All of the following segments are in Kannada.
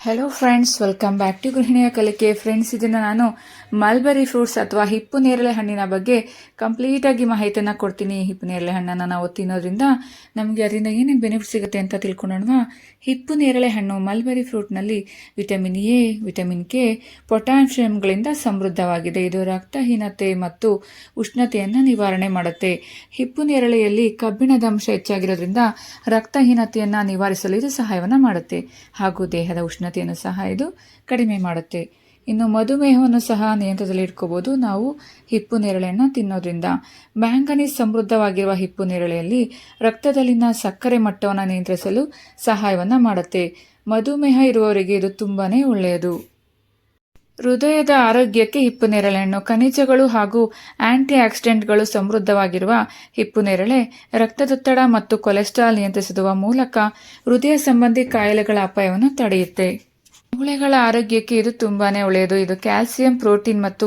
Hello friends, welcome back to ಗೃಹಿಣಿಯ ಕಲಿಕೆ. ಫ್ರೆಂಡ್ಸ್, ಇದನ್ನು ನಾನು ಮಲ್ಬರಿ ಫ್ರೂಟ್ಸ್ ಅಥವಾ ಹಿಪ್ಪು ನೇರಳೆ ಹಣ್ಣಿನ ಬಗ್ಗೆ ಕಂಪ್ಲೀಟಾಗಿ ಮಾಹಿತಿಯನ್ನು ಕೊಡ್ತೀನಿ. ಹಿಪ್ಪು ನೇರಳೆ ಹಣ್ಣನ್ನು ನಾವು ತಿನ್ನೋದ್ರಿಂದ ನಮಗೆ ಅದರಿಂದ ಏನೇನು ಬೆನಿಫಿಟ್ ಸಿಗುತ್ತೆ ಅಂತ ತಿಳ್ಕೊಳ್ಳೋಣ. ಹಿಪ್ಪು ನೇರಳೆ ಹಣ್ಣು ಮಲ್ಬರಿ ಫ್ರೂಟ್ನಲ್ಲಿ ವಿಟಮಿನ್ ಎ, ವಿಟಮಿನ್ ಕೆ, ಪೊಟ್ಯಾಷಿಯಂಗಳಿಂದ ಸಮೃದ್ಧವಾಗಿದೆ. ಇದು ರಕ್ತಹೀನತೆ ಮತ್ತು ಉಷ್ಣತೆಯನ್ನು ನಿವಾರಣೆ ಮಾಡುತ್ತೆ. ಹಿಪ್ಪು ನೇರಳೆಯಲ್ಲಿ ಕಬ್ಬಿಣದ ಅಂಶ ಹೆಚ್ಚಾಗಿರೋದ್ರಿಂದ ರಕ್ತಹೀನತೆಯನ್ನು ನಿವಾರಿಸಲು ಇದು ಸಹಾಯವನ್ನು ಮಾಡುತ್ತೆ ಹಾಗೂ ದೇಹದ ಉಷ್ಣತೆಯನ್ನು ಸಹ ಇದು ಕಡಿಮೆ ಮಾಡುತ್ತೆ. ಇನ್ನು ಮಧುಮೇಹವನ್ನು ಸಹ ನಿಯಂತ್ರಣದಲ್ಲಿ ಇಟ್ಕೋಬಹುದು ನಾವು ಹಿಪ್ಪು ನೇರಳೆಯನ್ನು ತಿನ್ನೋದ್ರಿಂದ. ಮ್ಯಾಂಗನೀಸ್ ಸಮೃದ್ಧವಾಗಿರುವ ಹಿಪ್ಪು ನೇರಳೆಯಲ್ಲಿ ರಕ್ತದಲ್ಲಿನ ಸಕ್ಕರೆ ಮಟ್ಟವನ್ನು ನಿಯಂತ್ರಿಸಲು ಸಹಾಯವನ್ನು ಮಾಡುತ್ತೆ. ಮಧುಮೇಹ ಇರುವವರಿಗೆ ಇದು ತುಂಬಾನೇ ಒಳ್ಳೆಯದು. ಹೃದಯದ ಆರೋಗ್ಯಕ್ಕೆ ಹಿಪ್ಪು ನೇರಳೆ ಹಣ್ಣು. ಖನಿಜಗಳು ಹಾಗೂ ಆಂಟಿ ಆಕ್ಸಿಡೆಂಟ್ಗಳು ಸಮೃದ್ಧವಾಗಿರುವ ಹಿಪ್ಪು ನೇರಳೆ ರಕ್ತದೊತ್ತಡ ಮತ್ತು ಕೊಲೆಸ್ಟ್ರಾಲ್ ನಿಯಂತ್ರಿಸುವ ಮೂಲಕ ಹೃದಯ ಸಂಬಂಧಿ ಕಾಯಿಲೆಗಳ ಅಪಾಯವನ್ನು ತಡೆಯುತ್ತೆ. ಮೂಳೆಗಳ ಆರೋಗ್ಯಕ್ಕೆ ಇದು ತುಂಬಾನೇ ಒಳ್ಳೆಯದು. ಇದು ಕ್ಯಾಲ್ಸಿಯಂ, ಪ್ರೋಟೀನ್ ಮತ್ತು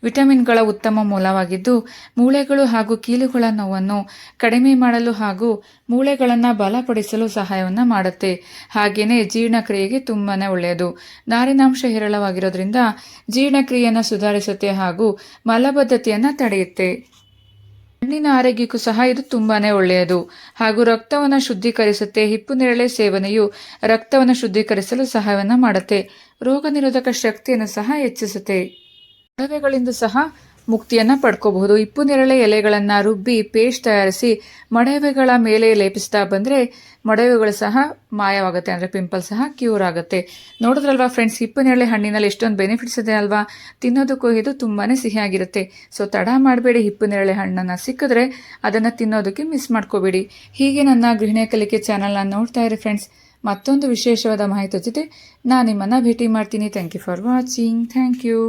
ವಿಟಮಿನ್ಗಳ ಉತ್ತಮ ಮೂಲವಾಗಿದ್ದು ಮೂಳೆಗಳು ಹಾಗೂ ಕೀಲುಗಳ ನೋವನ್ನು ಕಡಿಮೆ ಮಾಡಲು ಹಾಗೂ ಮೂಳೆಗಳನ್ನು ಬಲಪಡಿಸಲು ಸಹಾಯವನ್ನು ಮಾಡುತ್ತೆ. ಹಾಗೆಯೇ ಜೀರ್ಣಕ್ರಿಯೆಗೆ ತುಂಬಾನೇ ಒಳ್ಳೆಯದು. ನಾರಿನಾಂಶ ಹೇರಳವಾಗಿರೋದ್ರಿಂದ ಜೀರ್ಣಕ್ರಿಯೆಯನ್ನು ಸುಧಾರಿಸುತ್ತೆ ಹಾಗೂ ಮಲಬದ್ಧತೆಯನ್ನು ತಡೆಯುತ್ತೆ. ಕಣ್ಣಿನ ಆರೋಗ್ಯಕ್ಕೂ ಸಹ ಇದು ತುಂಬಾನೇ ಒಳ್ಳೆಯದು ಹಾಗೂ ರಕ್ತವನ್ನು ಶುದ್ಧೀಕರಿಸುತ್ತೆ. ಹಿಪ್ಪು ನೇರಳೆ ಸೇವನೆಯು ರಕ್ತವನ್ನು ಶುದ್ಧೀಕರಿಸಲು ಸಹಾಯವನ್ನು ಮಾಡುತ್ತೆ. ರೋಗ ನಿರೋಧಕ ಶಕ್ತಿಯನ್ನು ಸಹ ಹೆಚ್ಚಿಸುತ್ತೆ. ಮೊಡವೆಗಳಿಂದ ಸಹ ಮುಕ್ತಿಯನ್ನು ಪಡ್ಕೋಬಹುದು. ಹಿಪ್ಪು ನೇರಳೆ ಎಲೆಗಳನ್ನು ರುಬ್ಬಿ ಪೇಸ್ಟ್ ತಯಾರಿಸಿ ಮೊಡವೆಗಳ ಮೇಲೆ ಲೇಪಿಸ್ತಾ ಬಂದರೆ ಮೊಡವೆಗಳು ಸಹ ಮಾಯವಾಗುತ್ತೆ, ಅಂದರೆ ಪಿಂಪಲ್ ಸಹ ಕ್ಯೂರ್ ಆಗುತ್ತೆ. ನೋಡಿದ್ರಲ್ವಾ ಫ್ರೆಂಡ್ಸ್, ಹಿಪ್ಪು ನೇರಳೆ ಹಣ್ಣಿನಲ್ಲಿ ಎಷ್ಟೊಂದು ಬೆನಿಫಿಟ್ಸ್ ಇದೆ ಅಲ್ವಾ. ತಿನ್ನೋದಕ್ಕೂ ಇದು ತುಂಬಾ ಸಿಹಿಯಾಗಿರುತ್ತೆ. ಸೊ ತಡ ಮಾಡಬೇಡಿ, ಹಿಪ್ಪು ನೇರಳೆ ಹಣ್ಣನ್ನು ಸಿಕ್ಕಿದ್ರೆ ಅದನ್ನು ತಿನ್ನೋದಕ್ಕೆ ಮಿಸ್ ಮಾಡ್ಕೋಬೇಡಿ. ಹೀಗೆ ನನ್ನ ಗೃಹಿಣಿಯ ಕಲಿಕೆ ಚಾನಲ್ನ ನೋಡ್ತಾ ಇರಿ ಫ್ರೆಂಡ್ಸ್. ಮತ್ತೊಂದು ವಿಶೇಷವಾದ ಮಾಹಿತಿ ಜೊತೆ ನಾನು ನಿಮ್ಮನ್ನು ಭೇಟಿ ಮಾಡ್ತೀನಿ. Thank you for watching. Thank you.